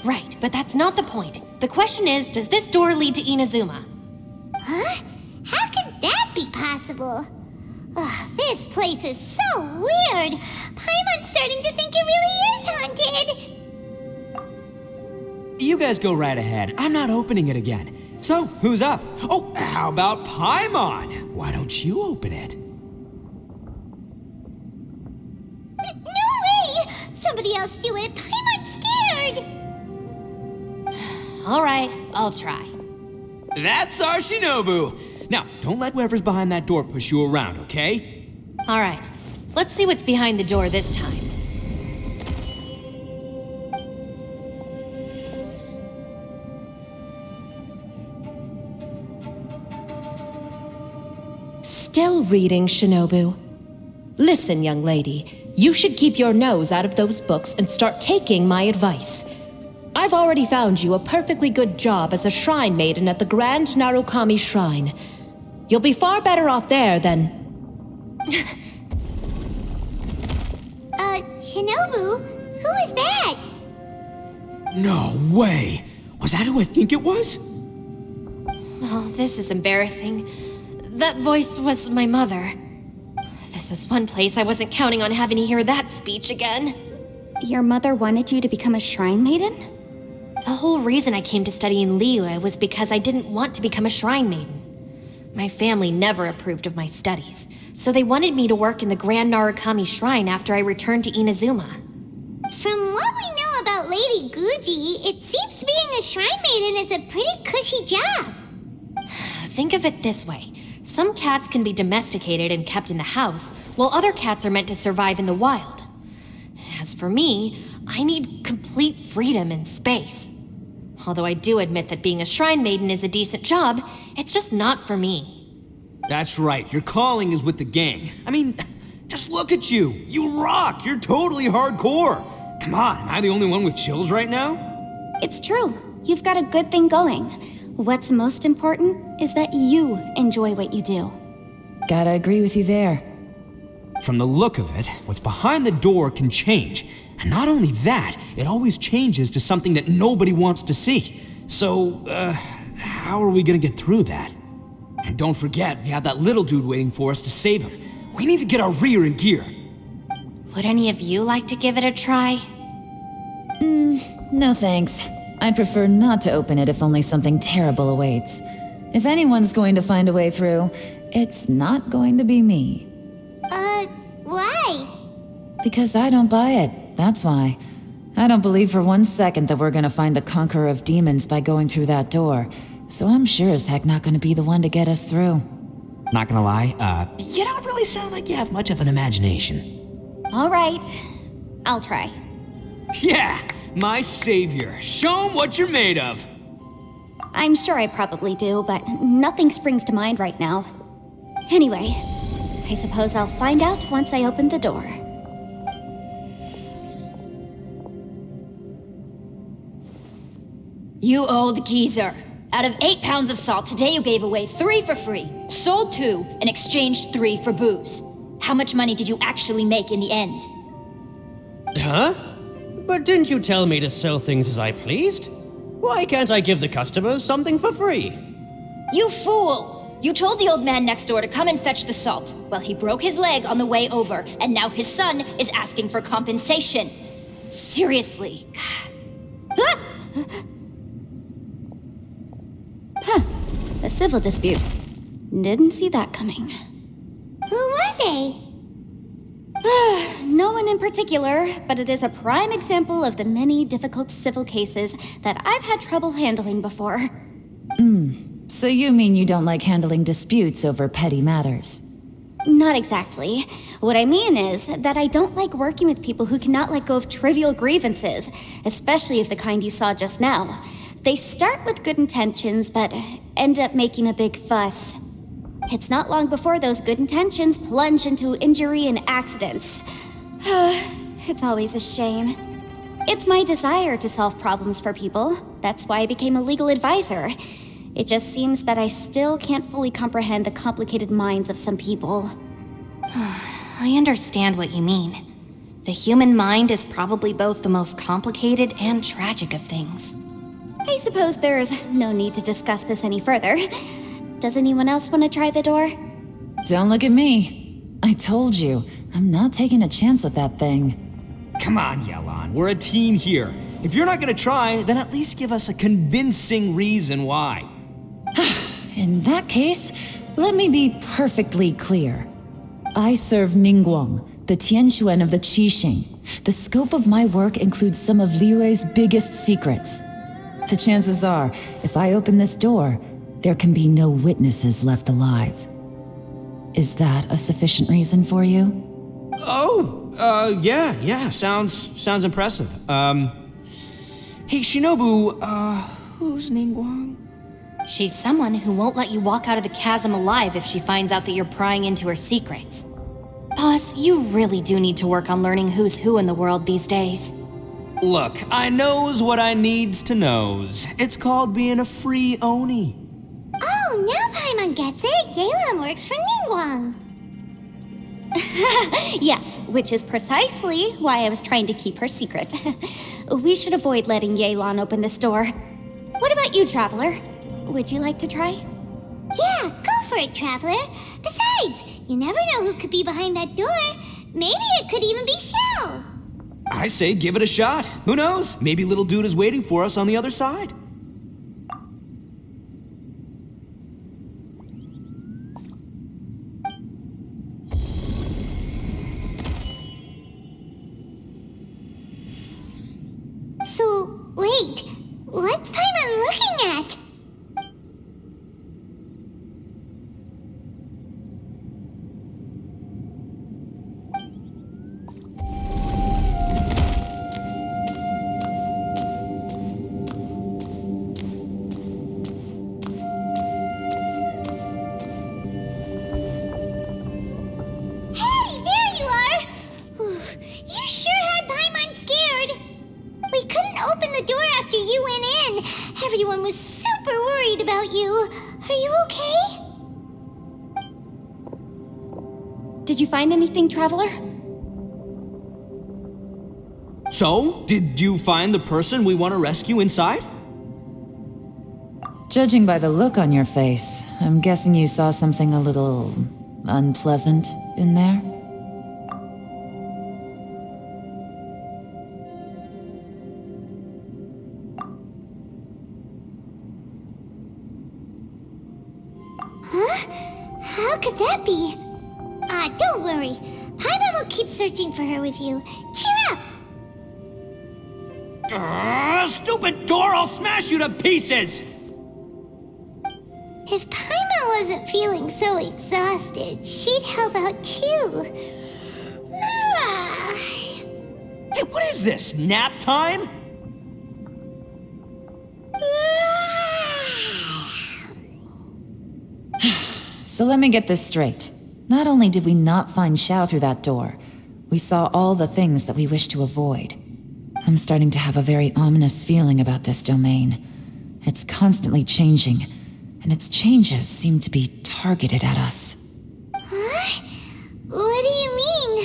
Right, but that's not the point. The question is, does this door lead to Inazuma? Huh? How could that be possible? Ugh, this place is so weird. Paimon's starting to think it really is haunted. You guys go right ahead. I'm not opening it again. So, who's up? Oh, how about Paimon? Why don't you open it? somebody else do it. I'm scared. All right, I'll try. That's our Shinobu. Now, don't let whoever's behind that door push you around, okay? All right, let's see what's behind the door this time. Still reading, Shinobu? Listen, young lady, you should keep your nose out of those books and start taking my advice. I've already found you a perfectly good job as a shrine maiden at the Grand Narukami Shrine. You'll be far better off there than... Shinobu? Who is that? No way! Was that who I think it was? Oh, this is embarrassing. That voice was my mother. This is one place I wasn't counting on having to hear that speech again. Your mother wanted you to become a shrine maiden? The whole reason I came to study in Liyue was because I didn't want to become a shrine maiden. My family never approved of my studies, so they wanted me to work in the Grand Narukami Shrine after I returned to Inazuma. From what we know about Lady Guji, it seems being a shrine maiden is a pretty cushy job. Think of it this way. Some cats can be domesticated and kept in the house, while other cats are meant to survive in the wild. As for me, I need complete freedom and space. Although I do admit that being a shrine maiden is a decent job, it's just not for me. That's right, your calling is with the gang. I mean, just look at you. You rock, you're totally hardcore. Come on, am I the only one with chills right now? It's true. You've got a good thing going. What's most important is that you enjoy what you do. Gotta agree with you there. From the look of it, what's behind the door can change. And not only that, it always changes to something that nobody wants to see. So, how are we gonna get through that? And don't forget, we have that little dude waiting for us to save him. We need to get our rear in gear. Would any of you like to give it a try? No thanks. I'd prefer not to open it if only something terrible awaits. If anyone's going to find a way through, it's not going to be me. Why? Because I don't buy it, that's why. I don't believe for 1 second that we're gonna find the Conqueror of Demons by going through that door, so I'm sure as heck not gonna be the one to get us through. Not gonna lie, you don't really sound like you have much of an imagination. All right, I'll try. Yeah, my savior. Show 'em what you're made of. I'm sure I probably do, but nothing springs to mind right now. Anyway, I suppose I'll find out once I open the door. You old geezer. Out of 8 pounds of salt, today you gave away 3 for free, sold 2, and exchanged 3 for booze. How much money did you actually make in the end? Huh? But didn't you tell me to sell things as I pleased? Why can't I give the customers something for free? You fool! You told the old man next door to come and fetch the salt. Well, he broke his leg on the way over, and now his son is asking for compensation. Seriously. Ah! Huh. A civil dispute. Didn't see that coming. Who were they? No one in particular, but it is a prime example of the many difficult civil cases that I've had trouble handling before. So you mean you don't like handling disputes over petty matters? Not exactly. What I mean is that I don't like working with people who cannot let go of trivial grievances, especially of the kind you saw just now. They start with good intentions, but end up making a big fuss. It's not long before those good intentions plunge into injury and accidents. It's always a shame. It's my desire to solve problems for people. That's why I became a legal advisor. It just seems that I still can't fully comprehend the complicated minds of some people. I understand what you mean. The human mind is probably both the most complicated and tragic of things. I suppose there's no need to discuss this any further. Does anyone else want to try the door? Don't look at me. I told you, I'm not taking a chance with that thing. Come on, Yelan, we're a team here. If you're not gonna try, then at least give us a convincing reason why. In that case, let me be perfectly clear. I serve Ningguang, the Tianxuan of the Qixing, The scope of my work includes some of Liyue's biggest secrets. The chances are, if I open this door, there can be no witnesses left alive. Is that a sufficient reason for you? Yeah, sounds impressive. Hey, Shinobu, who's Ningguang? She's someone who won't let you walk out of the chasm alive if she finds out that you're prying into her secrets. Boss, you really do need to work on learning who's who in the world these days. Look, I knows what I needs to knows. It's called being a free Oni. Oh, now Paimon gets it. Yelan works for Ningguang. Yes, which is precisely why I was trying to keep her secret. We should avoid letting Yelan open this door. What about you, Traveler? Would you like to try? Yeah, go for it, Traveler. Besides, you never know who could be behind that door. Maybe it could even be Shell. I say give it a shot. Who knows? Maybe little dude is waiting for us on the other side. So, wait. What's Paimon looking at? Hey, there you are! You sure had Paimon scared. We couldn't open the door after you went in. Everyone was super worried about you. Are you okay? Did you find anything, Traveler? So, did you find the person we want to rescue inside? Judging by the look on your face, I'm guessing you saw something a little unpleasant in there? Huh? How could that be? Don't worry. Paimon will keep searching for her with you. Cheer up! Stupid door! I'll smash you to pieces! If Paimon wasn't feeling so exhausted, she'd help out too. Hey, what is this? Nap time? So let me get this straight. Not only did we not find Xiao through that door, we saw all the things that we wish to avoid. I'm starting to have a very ominous feeling about this domain. It's constantly changing, and its changes seem to be targeted at us. Huh? What do you mean?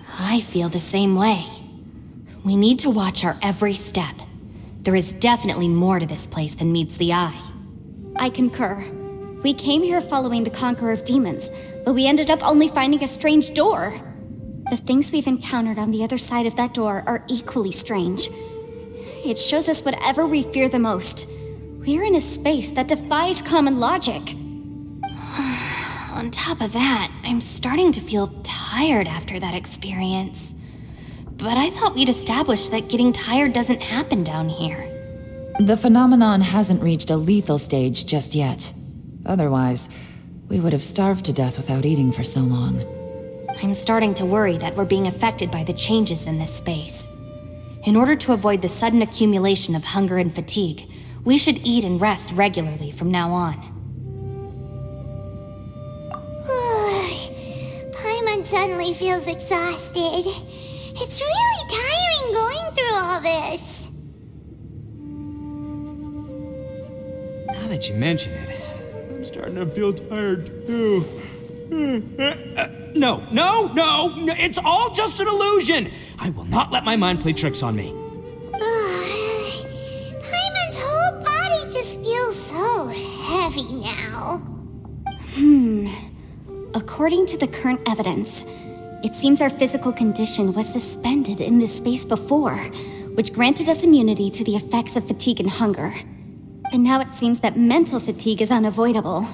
I feel the same way. We need to watch our every step. There is definitely more to this place than meets the eye. I concur. We came here following the Conqueror of Demons, but we ended up only finding a strange door. The things we've encountered on the other side of that door are equally strange. It shows us whatever we fear the most. We're in a space that defies common logic. On top of that, I'm starting to feel tired after that experience. But I thought we'd established that getting tired doesn't happen down here. The phenomenon hasn't reached a lethal stage just yet. Otherwise, we would have starved to death without eating for so long. I'm starting to worry that we're being affected by the changes in this space. In order to avoid the sudden accumulation of hunger and fatigue, we should eat and rest regularly from now on. Paimon suddenly feels exhausted. It's really tiring going through all this. Now that you mention it, I'm starting to feel tired too. No, it's all just an illusion. I will not let my mind play tricks on me. Paimon's whole body just feels so heavy now. According to the current evidence, it seems our physical condition was suspended in this space before, which granted us immunity to the effects of fatigue and hunger. And now it seems that mental fatigue is unavoidable.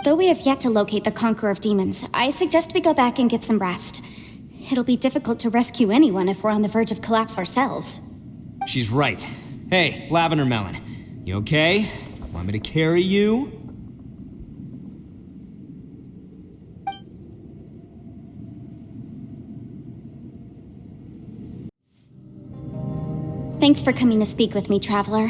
Though we have yet to locate the Conqueror of Demons, I suggest we go back and get some rest. It'll be difficult to rescue anyone if we're on the verge of collapse ourselves. She's right. Hey, Lavender Melon, you okay? Want me to carry you? Thanks for coming to speak with me, Traveler.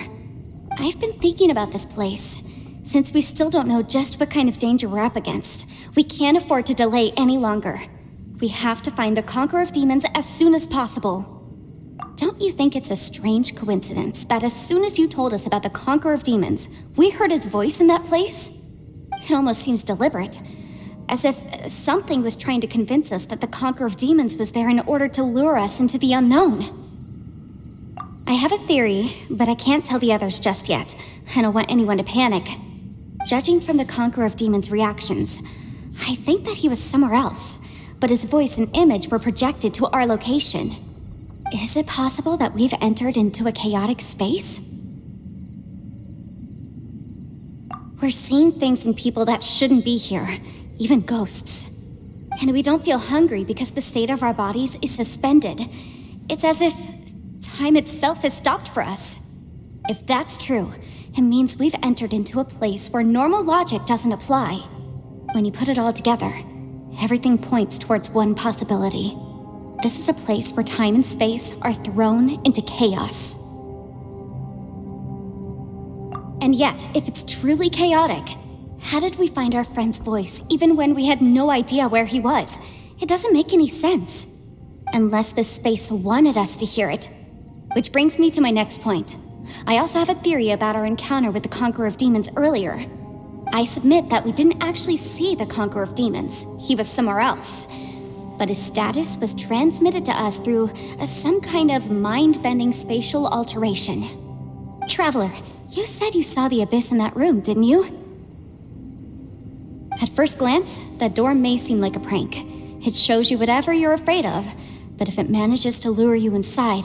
I've been thinking about this place. Since we still don't know just what kind of danger we're up against, we can't afford to delay any longer. We have to find the Conqueror of Demons as soon as possible. Don't you think it's a strange coincidence that as soon as you told us about the Conqueror of Demons, we heard his voice in that place? It almost seems deliberate. As if something was trying to convince us that the Conqueror of Demons was there in order to lure us into the unknown. I have a theory, but I can't tell the others just yet. I don't want anyone to panic. Judging from the Conqueror of Demons' reactions, I think that he was somewhere else, but his voice and image were projected to our location. Is it possible that we've entered into a chaotic space? We're seeing things in people that shouldn't be here, even ghosts. And we don't feel hungry because the state of our bodies is suspended. It's as if time itself has stopped for us. If that's true, it means we've entered into a place where normal logic doesn't apply. When you put it all together, everything points towards one possibility. This is a place where time and space are thrown into chaos. And yet, if it's truly chaotic, how did we find our friend's voice even when we had no idea where he was? It doesn't make any sense. Unless this space wanted us to hear it. Which brings me to my next point. I also have a theory about our encounter with the Conqueror of Demons earlier. I submit that we didn't actually see the Conqueror of Demons. He was somewhere else. But his status was transmitted to us through some kind of mind-bending spatial alteration. Traveler, you said you saw the abyss in that room, didn't you? At first glance, that door may seem like a prank. It shows you whatever you're afraid of, but if it manages to lure you inside,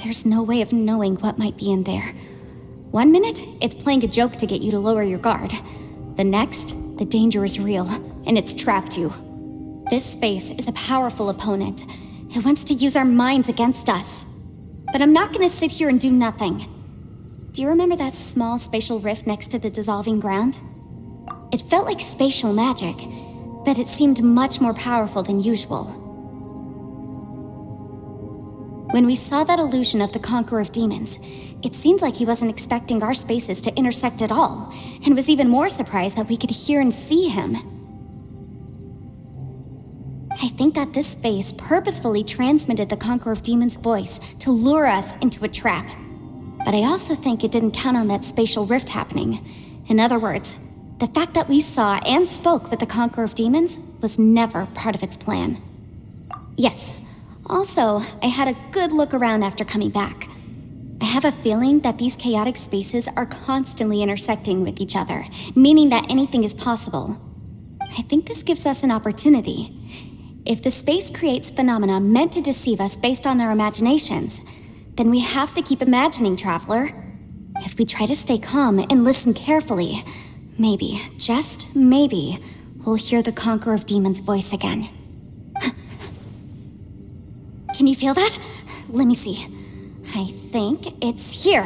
there's no way of knowing what might be in there. 1 minute, it's playing a joke to get you to lower your guard. The next, the danger is real, and it's trapped you. This space is a powerful opponent. It wants to use our minds against us. But I'm not gonna sit here and do nothing. Do you remember that small spatial rift next to the dissolving ground? It felt like spatial magic, but it seemed much more powerful than usual. When we saw that illusion of the Conqueror of Demons, it seemed like he wasn't expecting our spaces to intersect at all, and was even more surprised that we could hear and see him. I think that this space purposefully transmitted the Conqueror of Demons' voice to lure us into a trap. But I also think it didn't count on that spatial rift happening. In other words, the fact that we saw and spoke with the Conqueror of Demons was never part of its plan. Yes. Also, I had a good look around after coming back. I have a feeling that these chaotic spaces are constantly intersecting with each other, meaning that anything is possible. I think this gives us an opportunity. If the space creates phenomena meant to deceive us based on our imaginations, then we have to keep imagining, Traveler. If we try to stay calm and listen carefully, maybe, just maybe, we'll hear the Conqueror of Demons' voice again. Can you feel that? Let me see. I think it's here.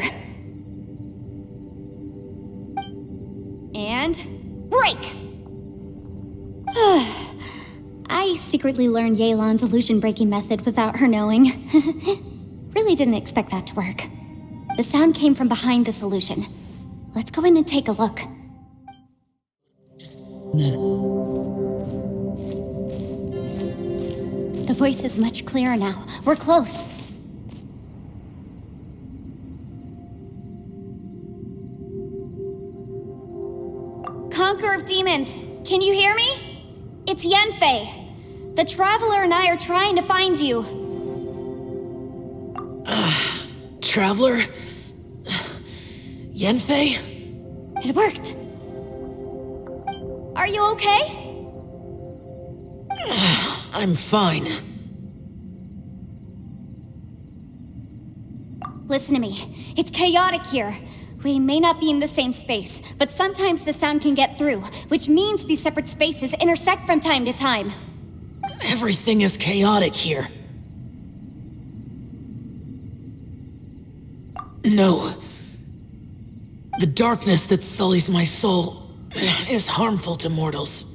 And break! I secretly learned Yelan's illusion-breaking method without her knowing. Really didn't expect that to work. The sound came from behind this illusion. Let's go in and take a look. The voice is much clearer now. We're close. Conqueror of Demons, can you hear me? It's Yenfei. The Traveler and I are trying to find you. Traveler? Yenfei? It worked. Are you okay? I'm fine. Listen to me. It's chaotic here. We may not be in the same space, but sometimes the sound can get through, which means these separate spaces intersect from time to time. Everything is chaotic here. No. The darkness that sullies my soul is harmful to mortals.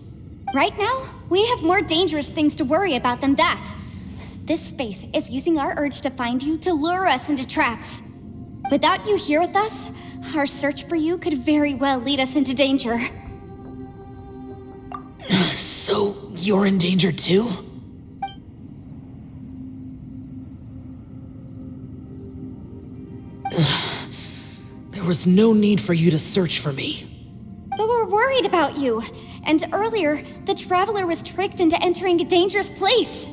Right now, we have more dangerous things to worry about than that. This space is using our urge to find you to lure us into traps. Without you here with us, our search for you could very well lead us into danger. So, you're in danger too? There was no need for you to search for me. But we're worried about you. And earlier, the Traveler was tricked into entering a dangerous place.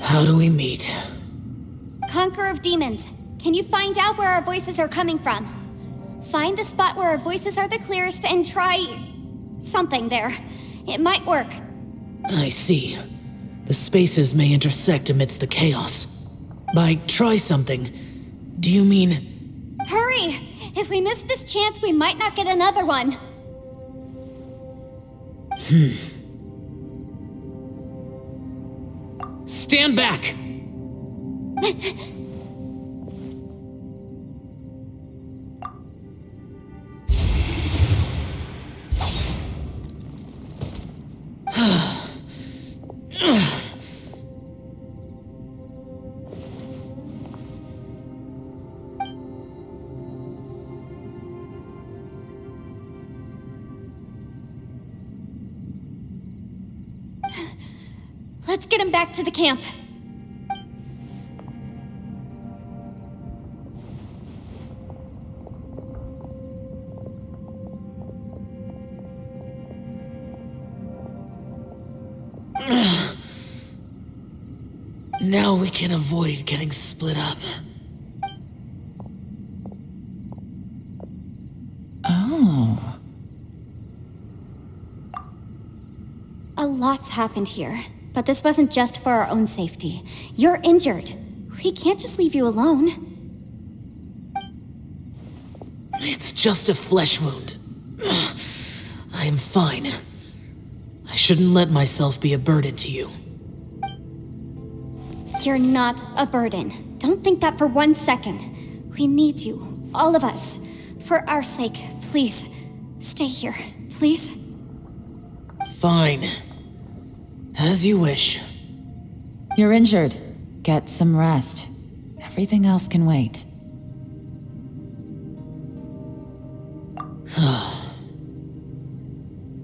How do we meet? Conqueror of Demons, can you find out where our voices are coming from? Find the spot where our voices are the clearest and try... something there. It might work. I see. The spaces may intersect amidst the chaos. By try something, do you mean... Hurry! If we miss this chance, we might not get another one. Stand back! Let's get him back to the camp. Now we can avoid getting split up. Oh. A lot's happened here, but this wasn't just for our own safety. You're injured. We can't just leave you alone. It's just a flesh wound. I am fine. I shouldn't let myself be a burden to you. You're not a burden. Don't think that for 1 second. We need you, all of us. For our sake, please, stay here, please. Fine. As you wish. You're injured. Get some rest. Everything else can wait.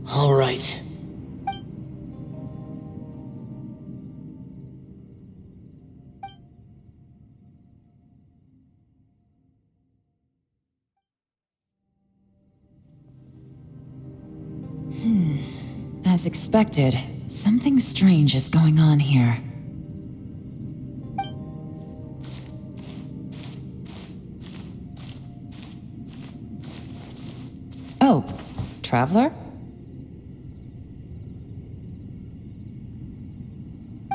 All right. As expected, something strange is going on here. Oh, Traveler?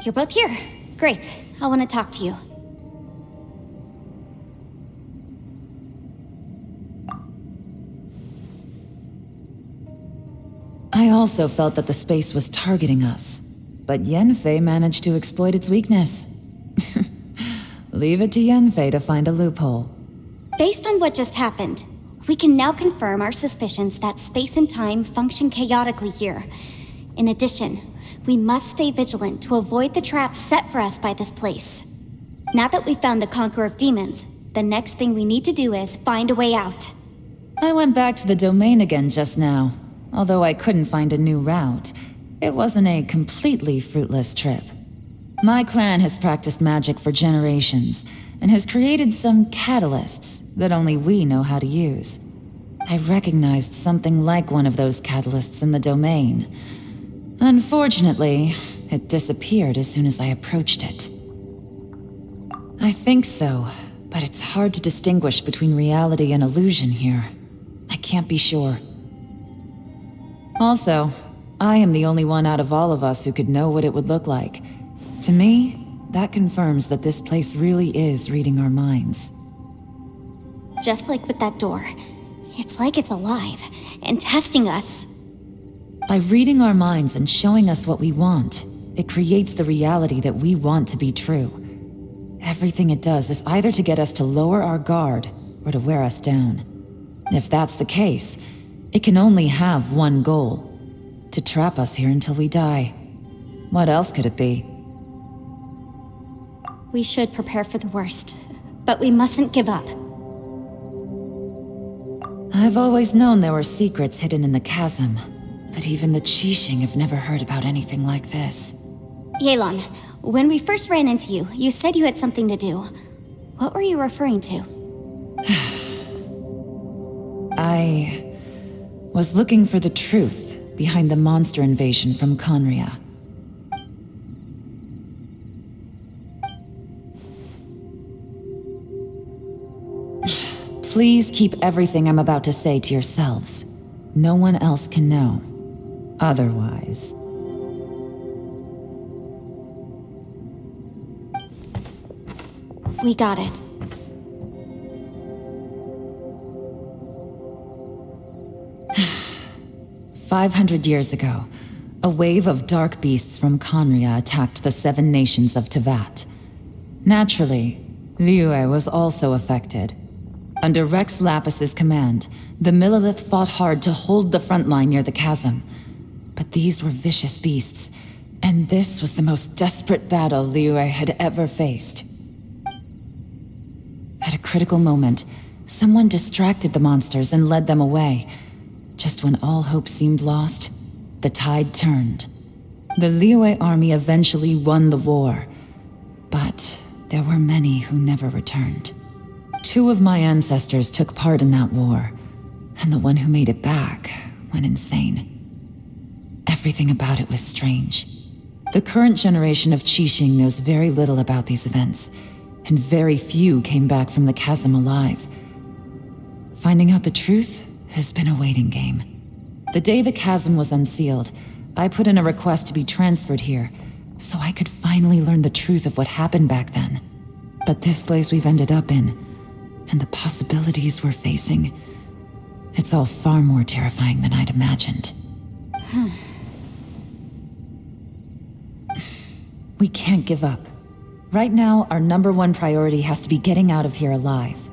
You're both here. Great. I want to talk to you. I also felt that the space was targeting us, but Yenfei managed to exploit its weakness. Leave it to Yenfei to find a loophole. Based on what just happened, we can now confirm our suspicions that space and time function chaotically here. In addition, we must stay vigilant to avoid the traps set for us by this place. Now that we've found the Conqueror of Demons, the next thing we need to do is find a way out. I went back to the domain again just now. Although I couldn't find a new route, it wasn't a completely fruitless trip. My clan has practiced magic for generations, and has created some catalysts that only we know how to use. I recognized something like one of those catalysts in the domain. Unfortunately, it disappeared as soon as I approached it. I think so, but it's hard to distinguish between reality and illusion here. I can't be sure. Also, I am the only one out of all of us who could know what it would look like. To me, That confirms that this place really is reading our minds. Just like with that door. It's like it's alive and testing us. By reading our minds and showing us what we want, it creates the reality that we want to be true. Everything it does is either to get us to lower our guard or to wear us down. If that's the case, it can only have one goal: to trap us here until we die. What else could it be? We should prepare for the worst, but we mustn't give up. I've always known there were secrets hidden in the chasm, but even the Qixing have never heard about anything like this. Yelan, when we first ran into you, you said you had something to do. What were you referring to? I was looking for the truth behind the monster invasion from Conria. Please keep everything I'm about to say to yourselves. No one else can know. Otherwise... We got it. "500 years ago, a wave of dark beasts from Conria attacked the 7 nations of Tevat. Naturally, Liyue was also affected. Under Rex Lapis's command, the Millelith fought hard to hold the front line near the chasm. But these were vicious beasts, and this was the most desperate battle Liyue had ever faced. At a critical moment, someone distracted the monsters and led them away. Just when all hope seemed lost, the tide turned. The Liyue army eventually won the war, but there were many who never returned. 2 of my ancestors took part in that war, and the one who made it back went insane. Everything about it was strange. The current generation of Qixing knows very little about these events, and very few came back from the chasm alive. Finding out the truth has been a waiting game. The day the chasm was unsealed, I put in a request to be transferred here, so I could finally learn the truth of what happened back then. But this place we've ended up in, and the possibilities we're facing, it's all far more terrifying than I'd imagined. We can't give up. Right now, our #1 priority has to be getting out of here alive.